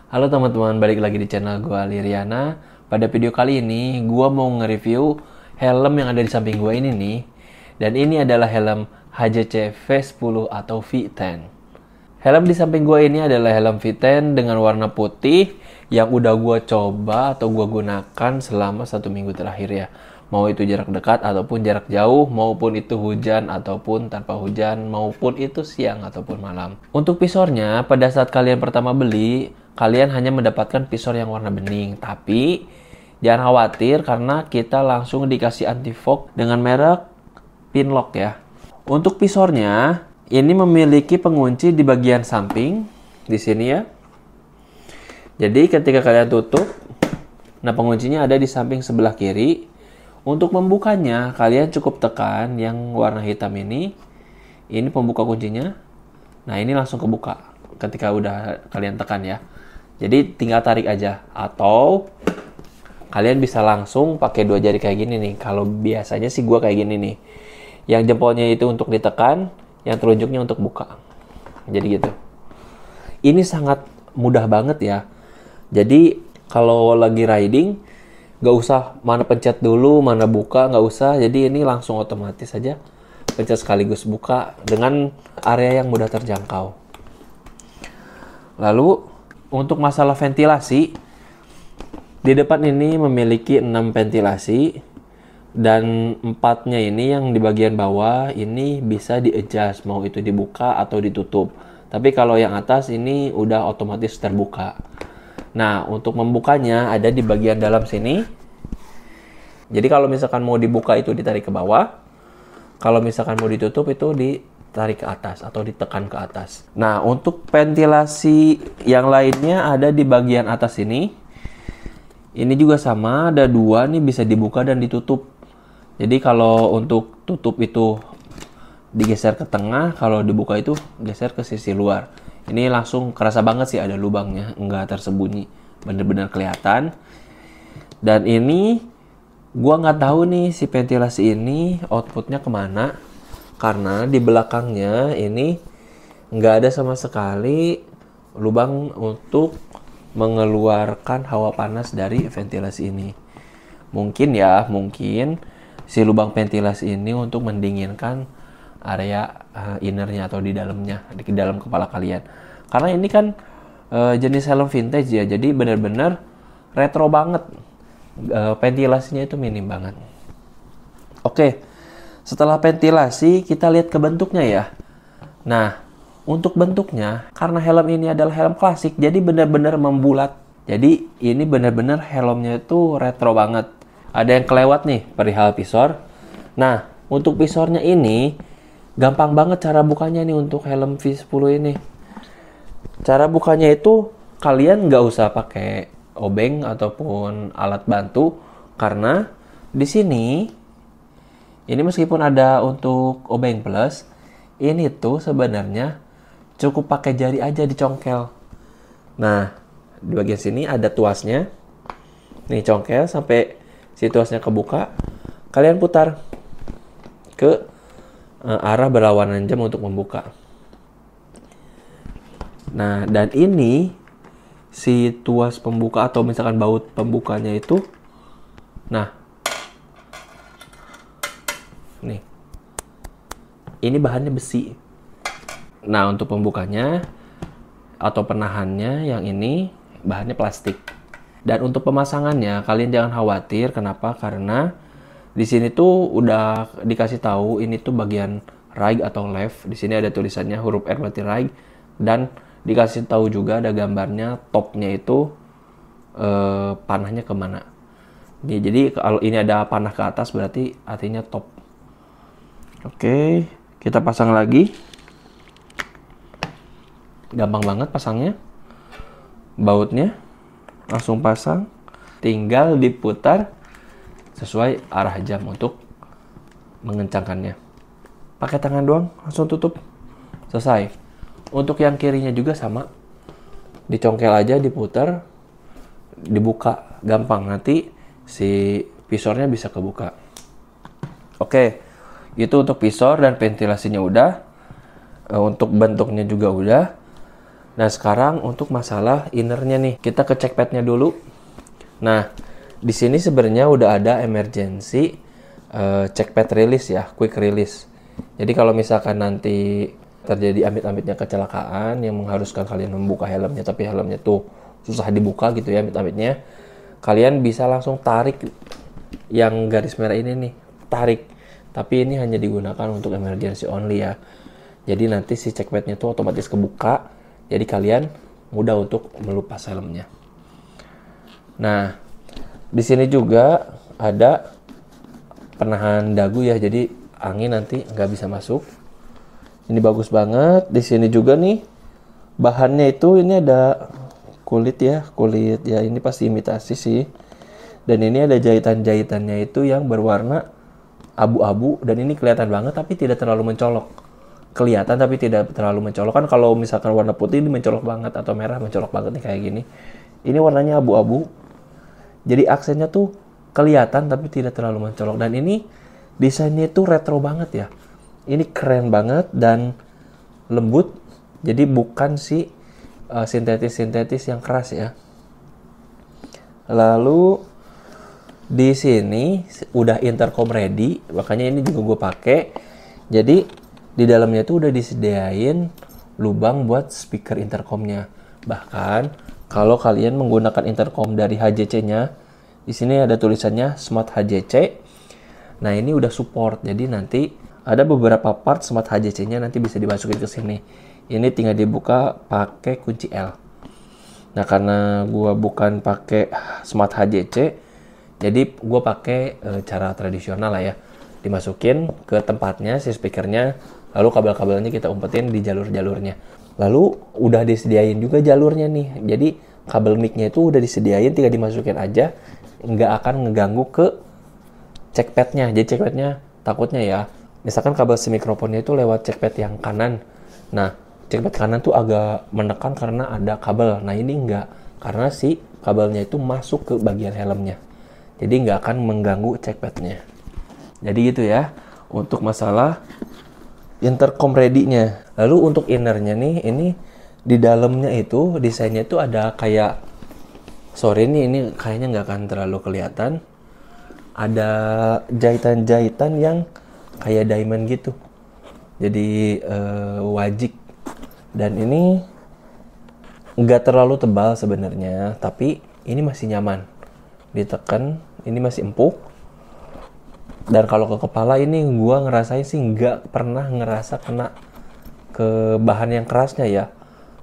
Halo teman-teman, balik lagi di channel gue Liriana. Pada video kali ini, gue mau nge-review helm yang ada di samping gue ini nih. Dan ini adalah helm HJC V10 atau V10. Helm di samping gue ini adalah helm V10 dengan warna putih yang udah gue coba atau gue gunakan selama 1 minggu terakhir ya. Mau itu jarak dekat ataupun jarak jauh, maupun itu hujan ataupun tanpa hujan, maupun itu siang ataupun malam. Untuk visornya, pada saat kalian pertama beli, kalian hanya mendapatkan visor yang warna bening. Tapi jangan khawatir karena kita langsung dikasih anti fog dengan merek Pinlock ya. Untuk visornya, ini memiliki pengunci di bagian samping di sini ya. Jadi ketika kalian tutup, nah penguncinya ada di samping sebelah kiri. Untuk membukanya, kalian cukup tekan yang warna hitam ini. Ini pembuka kuncinya. Nah, ini langsung kebuka ketika udah kalian tekan ya. Jadi tinggal tarik aja. Atau kalian bisa langsung pakai 2 jari kayak gini nih. Kalau biasanya sih gue kayak gini nih. Yang jempolnya itu untuk ditekan, yang telunjuknya untuk buka. Jadi gitu. Ini sangat mudah banget ya. Jadi kalau lagi riding, nggak usah mana pencet dulu, mana buka, nggak usah. Jadi ini langsung otomatis saja pencet sekaligus buka dengan area yang mudah terjangkau. Lalu untuk masalah ventilasi, di depan ini memiliki 6 ventilasi dan 4-nya ini yang di bagian bawah ini bisa di-adjust mau itu dibuka atau ditutup. Tapi kalau yang atas ini udah otomatis terbuka. Nah, untuk membukanya ada di bagian dalam sini. Jadi kalau misalkan mau dibuka itu ditarik ke bawah. Kalau misalkan mau ditutup itu ditarik ke atas atau ditekan ke atas. Nah, untuk ventilasi yang lainnya ada di bagian atas ini. Ini juga sama, ada 2 nih bisa dibuka dan ditutup. Jadi kalau untuk tutup itu digeser ke tengah, kalau dibuka itu geser ke sisi luar. Ini langsung kerasa banget sih ada lubangnya, nggak tersembunyi, bener-bener kelihatan. Dan ini gua nggak tahu nih si ventilasi ini outputnya kemana, karena di belakangnya ini nggak ada sama sekali lubang untuk mengeluarkan hawa panas dari ventilasi ini. Mungkin si lubang ventilasi ini untuk mendinginkan area innernya atau di dalamnya, di dalam kepala kalian. Karena ini kan jenis helm vintage ya, jadi benar-benar retro banget. Ventilasinya itu minim banget. Oke, setelah ventilasi kita lihat ke bentuknya ya. Nah, untuk bentuknya, karena helm ini adalah helm klasik, jadi benar-benar membulat. Jadi ini benar-benar helmnya itu retro banget. Ada yang kelewat nih perihal visor. Nah, untuk visornya ini gampang banget cara bukanya nih untuk helm V10 ini. Cara bukanya itu kalian nggak usah pakai obeng ataupun alat bantu, karena di sini ini meskipun ada untuk obeng plus, ini tuh sebenarnya cukup pakai jari aja dicongkel. Nah, di bagian sini ada tuasnya. Nih congkel sampai si tuasnya kebuka. Kalian putar ke arah berlawanan jam untuk membuka. Nah, dan ini si tuas pembuka atau misalkan baut pembukanya itu, nah, nih, ini bahannya besi. Nah, untuk pembukanya atau penahannya yang ini bahannya plastik. Dan untuk pemasangannya kalian jangan khawatir. Kenapa? Karena di sini tuh udah dikasih tahu ini tuh bagian right atau left. Di sini ada tulisannya huruf R berarti right, dan dikasih tahu juga ada gambarnya topnya itu panahnya kemana. Jadi kalau ini ada panah ke atas berarti artinya top. Oke, kita pasang lagi. Gampang banget pasangnya. Bautnya langsung pasang, tinggal diputar sesuai arah jam untuk mengencangkannya. Pakai tangan doang, langsung tutup. Selesai. Untuk yang kirinya juga sama. Dicongkel aja, diputar, dibuka. Gampang, nanti si visornya bisa kebuka. Oke, itu untuk visor dan ventilasinya udah. Untuk bentuknya juga udah. Nah, sekarang untuk masalah innernya nih, kita ke check padnya dulu. Nah, di sini sebenarnya udah ada emergency check pad release ya, quick release. Jadi kalau misalkan nanti terjadi amit-amitnya kecelakaan yang mengharuskan kalian membuka helmnya, tapi helmnya tuh susah dibuka gitu ya amit-amitnya, kalian bisa langsung tarik yang garis merah ini nih, tarik. Tapi ini hanya digunakan untuk emergency only ya. Jadi nanti si check padnya tuh otomatis kebuka, jadi kalian mudah untuk melepas helmnya. Nah, di sini juga ada penahan dagu ya, jadi angin nanti nggak bisa masuk. Ini bagus banget. Di sini juga nih bahannya itu ini ada kulit ya ini pasti imitasi sih. Dan ini ada jahitan-jahitannya itu yang berwarna abu-abu dan ini kelihatan banget tapi tidak terlalu mencolok. Kelihatan tapi tidak terlalu mencolok. Kan kalau misalkan warna putih ini mencolok banget atau merah mencolok banget nih kayak gini. Ini warnanya abu-abu. Jadi aksennya tuh kelihatan tapi tidak terlalu mencolok, dan ini desainnya itu retro banget ya. Ini keren banget dan lembut. Jadi bukan si sintetis yang keras ya. Lalu di sini udah intercom ready, makanya ini juga gue pakai. Jadi di dalamnya tuh udah disediain lubang buat speaker intercomnya. Bahkan kalau kalian menggunakan intercom dari HJC-nya, di sini ada tulisannya Smart HJC. Nah, ini udah support. Jadi nanti ada beberapa part Smart HJC-nya nanti bisa dimasukin ke sini. Ini tinggal dibuka pakai kunci L. Nah, karena gua bukan pakai Smart HJC, jadi gua pakai cara tradisional lah ya. Dimasukin ke tempatnya si speakernya, lalu kabel-kabelnya kita umpetin di jalur-jalurnya. Lalu udah disediain juga jalurnya nih. Jadi kabel mic-nya itu udah disediain, tinggal dimasukin aja. Nggak akan ngeganggu ke check pad-nya. Jadi check pad-nya takutnya ya, misalkan kabel si mikrofonnya itu lewat check pad yang kanan. Nah, check pad kanan tuh agak menekan karena ada kabel. Nah, ini enggak, karena si kabelnya itu masuk ke bagian helmnya. Jadi nggak akan mengganggu check pad-nya. Jadi gitu ya untuk masalah intercom ready-nya. Lalu untuk innernya nih, ini di dalamnya itu desainnya itu ada kayak, sorry ini kayaknya nggak akan terlalu kelihatan. Ada jahitan-jahitan yang kayak diamond gitu. Jadi wajik. Dan ini nggak terlalu tebal sebenarnya, tapi ini masih nyaman. Ditekan, ini masih empuk. Dan kalau ke kepala ini gua ngerasain sih nggak pernah ngerasa kena ke bahan yang kerasnya ya.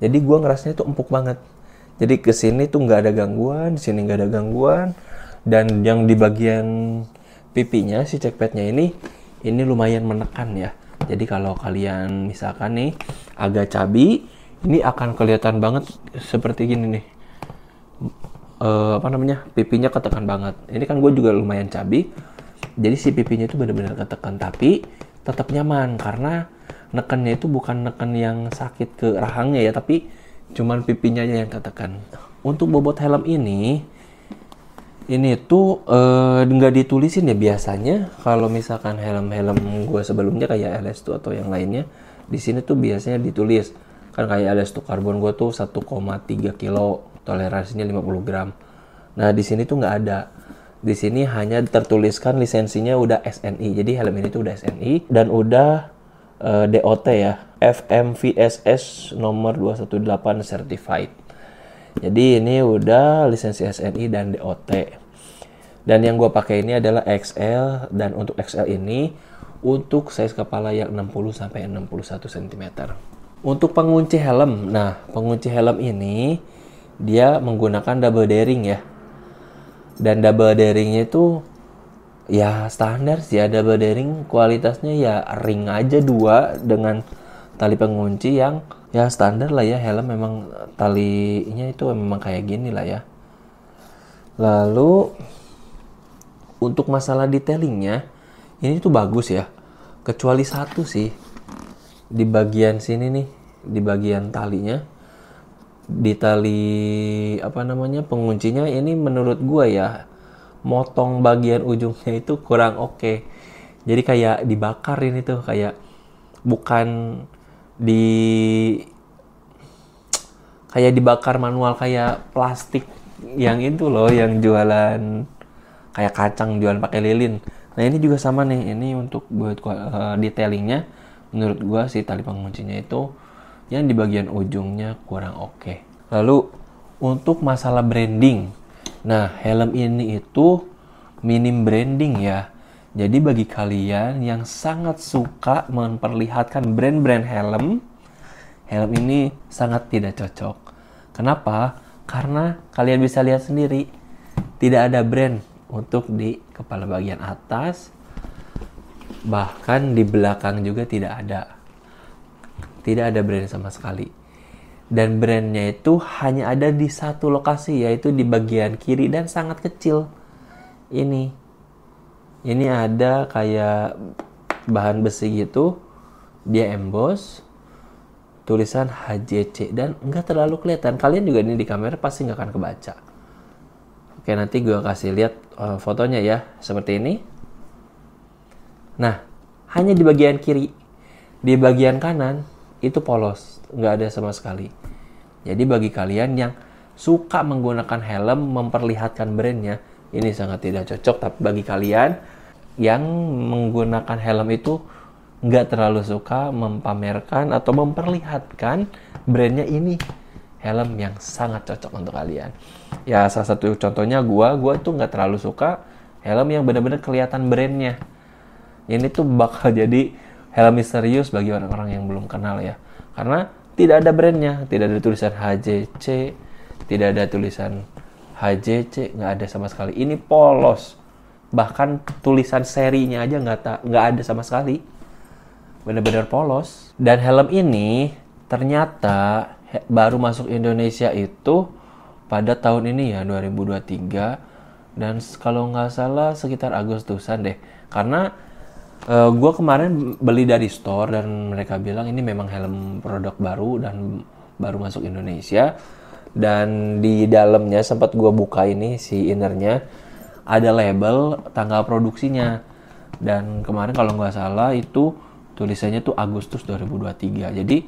Jadi gua ngerasanya itu empuk banget. Jadi ke sini tuh nggak ada gangguan, di sini nggak ada gangguan. Dan yang di bagian pipinya si check padnya ini lumayan menekan ya. Jadi kalau kalian misalkan nih agak cabi, ini akan kelihatan banget seperti gini nih. Pipinya ketekan banget. Ini kan gue juga lumayan cabi. Jadi si pipinya itu benar-benar ketekan, tapi tetap nyaman karena nekennya itu bukan neken yang sakit ke rahangnya ya, tapi cuman pipinya aja yang ketekan. Untuk bobot helm ini tuh nggak ditulisin ya biasanya. Kalau misalkan helm-helm gue sebelumnya kayak LS2 atau yang lainnya, di sini tuh biasanya ditulis. Kan kayak LS2 karbon gue tuh 1,3 kilo, toleransinya 50 gram. Nah, di sini tuh nggak ada. Di sini hanya tertuliskan lisensinya udah SNI. Jadi helm ini tuh udah SNI dan udah DOT ya, FMVSS nomor 218 certified. Jadi ini udah lisensi SNI dan DOT. Dan yang gue pakai ini adalah XL, dan untuk XL ini untuk size kepala yang 60 sampai 61 cm. Untuk pengunci helm. Nah, pengunci helm ini dia menggunakan double D-ring ya. Dan double D-ringnya itu ya standar sih ya, double D-ring kualitasnya ya ring aja 2 dengan tali pengunci yang ya standar lah ya. Helm memang talinya itu memang kayak gini lah ya. Lalu untuk masalah detailingnya ini tuh bagus ya, kecuali satu sih di bagian sini nih, di bagian talinya, di tali penguncinya ini menurut gua ya motong bagian ujungnya itu kurang oke. Jadi kayak dibakar ini tuh, kayak bukan di kayak dibakar manual kayak plastik yang itu loh, yang jualan kayak kacang jualan pakai lilin. Nah ini juga sama nih, ini untuk buat detailingnya menurut gua si tali penguncinya itu yang di bagian ujungnya kurang oke. Lalu untuk masalah branding, nah helm ini itu minim branding ya. Jadi bagi kalian yang sangat suka memperlihatkan brand-brand helm ini sangat tidak cocok. Kenapa? Karena kalian bisa lihat sendiri, tidak ada brand untuk di kepala bagian atas, bahkan di belakang juga tidak ada. Tidak ada brand sama sekali. Dan brandnya itu hanya ada di satu lokasi, yaitu di bagian kiri dan sangat kecil. Ini ada kayak bahan besi gitu, dia emboss, tulisan HJC dan nggak terlalu kelihatan. Kalian juga ini di kamera pasti nggak akan kebaca. Oke, nanti gue kasih lihat fotonya ya, seperti ini. Nah, hanya di bagian kiri, di bagian kanan itu polos, nggak ada sama sekali. Jadi bagi kalian yang suka menggunakan helm memperlihatkan brandnya, ini sangat tidak cocok. Tapi bagi kalian yang menggunakan helm itu nggak terlalu suka mempamerkan atau memperlihatkan brandnya, ini helm yang sangat cocok untuk kalian. Ya salah satu contohnya gua tuh nggak terlalu suka helm yang benar-benar kelihatan brandnya. Ini tuh bakal jadi helm misterius bagi orang-orang yang belum kenal ya. Karena tidak ada brandnya, tidak ada tulisan HJC, tidak ada tulisan HJC, nggak ada sama sekali. Ini polos. Bahkan tulisan serinya aja nggak ada sama sekali. Benar-benar polos. Dan helm ini ternyata baru masuk Indonesia itu pada tahun ini ya, 2023. Dan kalau nggak salah sekitar Agustusan deh. Karena gue kemarin beli dari store dan mereka bilang ini memang helm produk baru dan baru masuk Indonesia. Dan di dalamnya sempat gue buka ini si innernya, ada label tanggal produksinya. Dan kemarin kalau nggak salah itu tulisannya tuh Agustus 2023. Jadi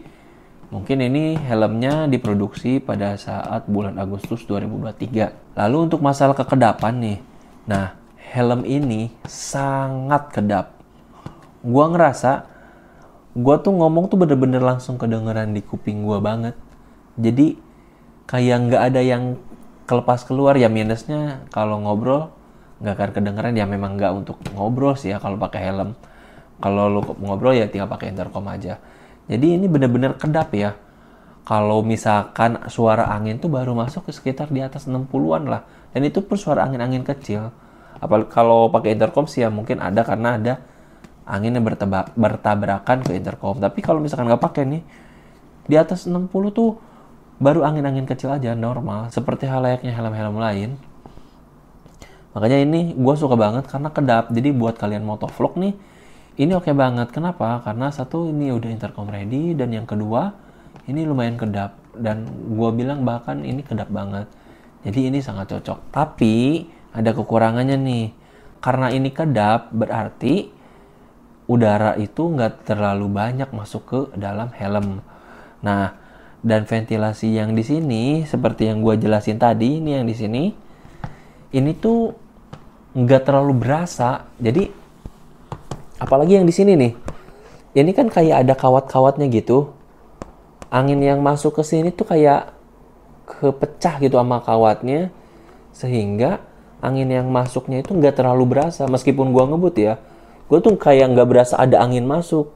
mungkin ini helmnya diproduksi pada saat bulan Agustus 2023. Lalu untuk masalah kekedapan nih. Nah, helm ini sangat kedap. Gua ngerasa gua tuh ngomong tuh bener-bener langsung kedengeran di kuping gua banget. Jadi kayak nggak ada yang kelepas keluar. Ya minusnya kalau ngobrol nggak akan kedengeran, ya memang nggak untuk ngobrol sih ya kalau pakai helm. Kalau lu ngobrol ya tinggal pakai intercom aja. Jadi ini bener-bener kedap ya. Kalau misalkan suara angin tuh baru masuk ke sekitar di atas 60-an lah. Dan itu pun suara angin-angin kecil. Apalagi kalau pakai intercom sih ya mungkin ada, karena ada anginnya bertabrakan ke intercom. Tapi kalau misalkan nggak pakai nih, di atas 60 tuh baru angin-angin kecil aja, normal. Seperti layaknya helm-helm lain. Makanya ini gue suka banget karena kedap. Jadi buat kalian motovlog nih, ini oke banget. Kenapa? Karena satu, ini udah intercom ready, dan yang kedua ini lumayan kedap. Dan gue bilang bahkan ini kedap banget. Jadi ini sangat cocok. Tapi ada kekurangannya nih. Karena ini kedap berarti udara itu nggak terlalu banyak masuk ke dalam helm. Nah, dan ventilasi yang di sini seperti yang gue jelasin tadi, ini yang di sini, ini tuh nggak terlalu berasa. Jadi apalagi yang di sini nih, ini kan kayak ada kawat-kawatnya gitu. Angin yang masuk ke sini tuh kayak kepecah gitu sama kawatnya, sehingga angin yang masuknya itu nggak terlalu berasa. Meskipun gua ngebut ya, gua tuh kayak nggak berasa ada angin masuk.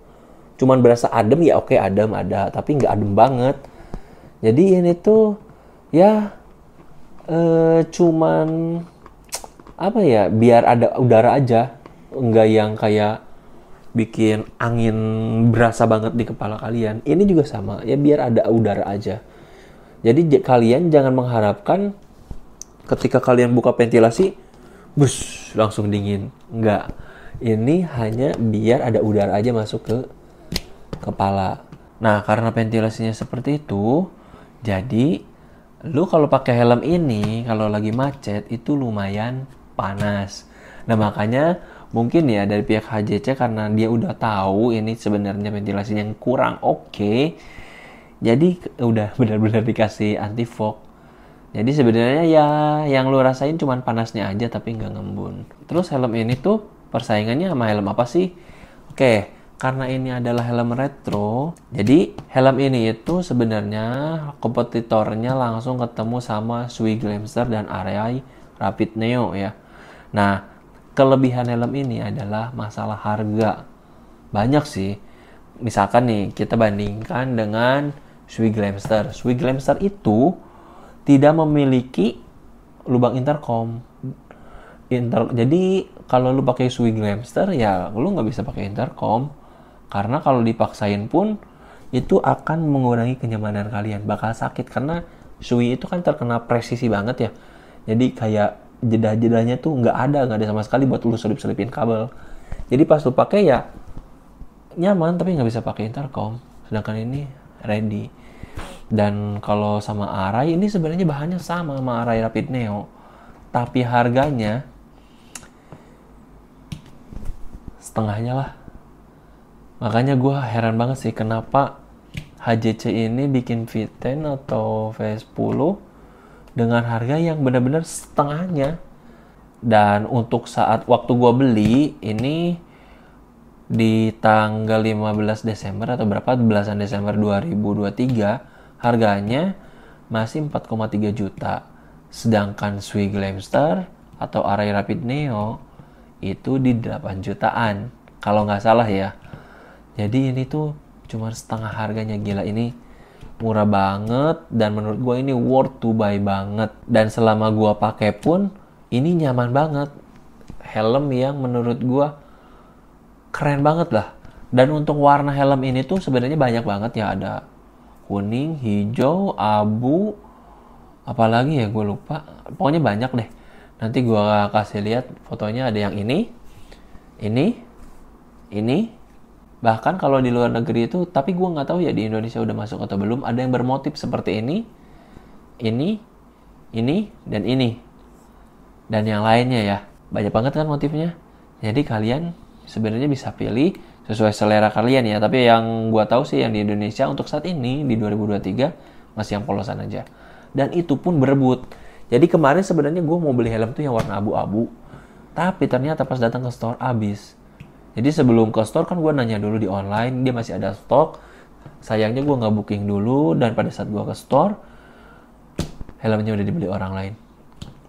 Cuman berasa adem ya, oke adem ada, tapi nggak adem banget. Jadi ini tuh ya cuman apa ya, biar ada udara aja, nggak yang kayak bikin angin berasa banget di kepala kalian. Ini juga sama ya, biar ada udara aja. Jadi kalian jangan mengharapkan ketika kalian buka ventilasi bus langsung dingin. Enggak, ini hanya biar ada udara aja masuk ke kepala. Nah, karena ventilasinya seperti itu, jadi lu kalau pakai helm ini kalau lagi macet itu lumayan panas. Nah, makanya mungkin ya dari pihak HJC, karena dia udah tahu ini sebenarnya ventilasinya yang kurang oke, Jadi udah benar-benar dikasih anti fog. Jadi sebenarnya ya yang lu rasain cuman panasnya aja tapi nggak ngembun. Terus helm ini tuh persaingannya sama helm apa sih? Oke, karena ini adalah helm retro, jadi helm ini itu sebenarnya kompetitornya langsung ketemu sama Sui Glamster dan Arai Rapid Neo ya. Nah, kelebihan helm ini adalah masalah harga. Banyak sih. Misalkan nih, kita bandingkan dengan Sui Glamster. Sui Glamster itu tidak memiliki lubang intercom. Jadi kalau lu pakai Sui Glamster ya lu nggak bisa pakai intercom, karena kalau dipaksain pun itu akan mengurangi kenyamanan kalian, bakal sakit karena Sui itu kan terkena presisi banget ya. Jadi kayak jeda-jedanya tuh nggak ada sama sekali buat lu selip-selipin kabel. Jadi pas lu pakai ya nyaman tapi nggak bisa pakai intercom. Sedangkan ini ready. Dan kalau sama Arai ini sebenarnya bahannya sama Arai Rapid Neo, tapi harganya setengahnya lah. Makanya gue heran banget sih kenapa HJC ini bikin V10 atau V10 dengan harga yang benar-benar setengahnya. Dan untuk saat waktu gue beli ini di tanggal 15 Desember atau berapa belasan Desember 2023, harganya masih 4,3 juta. Sedangkan Sui Glamster atau Arai Rapid Neo itu di 8 jutaan. Kalau nggak salah ya. Jadi ini tuh cuma setengah harganya, gila, ini murah banget dan menurut gue ini worth to buy banget. Dan selama gue pakai pun ini nyaman banget. Helm yang menurut gue keren banget lah. Dan untuk warna helm ini tuh sebenarnya banyak banget ya, ada kuning, hijau, abu, apalagi ya gue lupa. Pokoknya banyak deh. Nanti gue kasih lihat fotonya, ada yang ini. Bahkan kalau di luar negeri itu, tapi gue nggak tahu ya di Indonesia udah masuk atau belum, ada yang bermotif seperti ini, dan ini. Dan yang lainnya ya. Banyak banget kan motifnya. Jadi kalian sebenarnya bisa pilih sesuai selera kalian ya. Tapi yang gue tahu sih yang di Indonesia untuk saat ini di 2023 masih yang polosan aja. Dan itu pun berebut. Jadi kemarin sebenarnya gue mau beli helm tuh yang warna abu-abu. Tapi ternyata pas datang ke store habis. Jadi sebelum ke store kan gue nanya dulu di online, dia masih ada stok. Sayangnya gue nggak booking dulu, dan pada saat gue ke store, helmnya udah dibeli orang lain.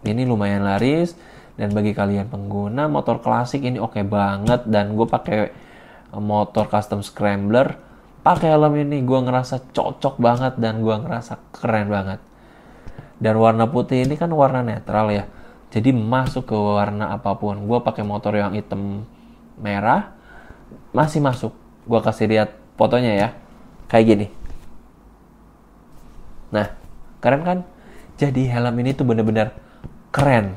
Ini lumayan laris, dan bagi kalian pengguna motor klasik ini oke banget. Dan gue pakai motor custom scrambler, pakai helm ini gue ngerasa cocok banget dan gue ngerasa keren banget. Dan warna putih ini kan warna netral ya, jadi masuk ke warna apapun. Gue pakai motor yang hitam merah masih masuk. Gue kasih lihat fotonya ya, kayak gini. Nah, keren kan? Jadi helm ini tuh bener-bener keren.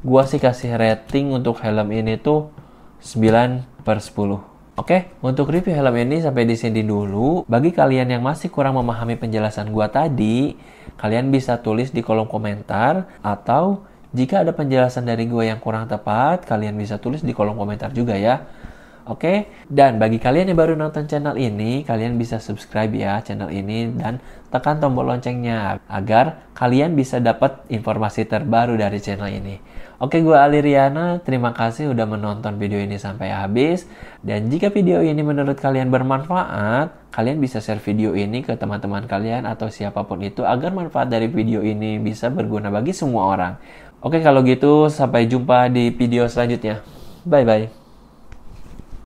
Gue sih kasih rating untuk helm ini tuh 9/10. Oke, untuk review helm ini sampai di sini dulu. Bagi kalian yang masih kurang memahami penjelasan gue tadi, kalian bisa tulis di kolom komentar, atau jika ada penjelasan dari gue yang kurang tepat, kalian bisa tulis di kolom komentar juga ya. Oke, dan bagi kalian yang baru nonton channel ini, kalian bisa subscribe ya channel ini dan tekan tombol loncengnya agar kalian bisa dapat informasi terbaru dari channel ini. Oke, gue Ali Riana, terima kasih udah menonton video ini sampai habis. Dan jika video ini menurut kalian bermanfaat, kalian bisa share video ini ke teman-teman kalian atau siapapun itu agar manfaat dari video ini bisa berguna bagi semua orang. Oke, kalau gitu sampai jumpa di video selanjutnya. Bye-bye.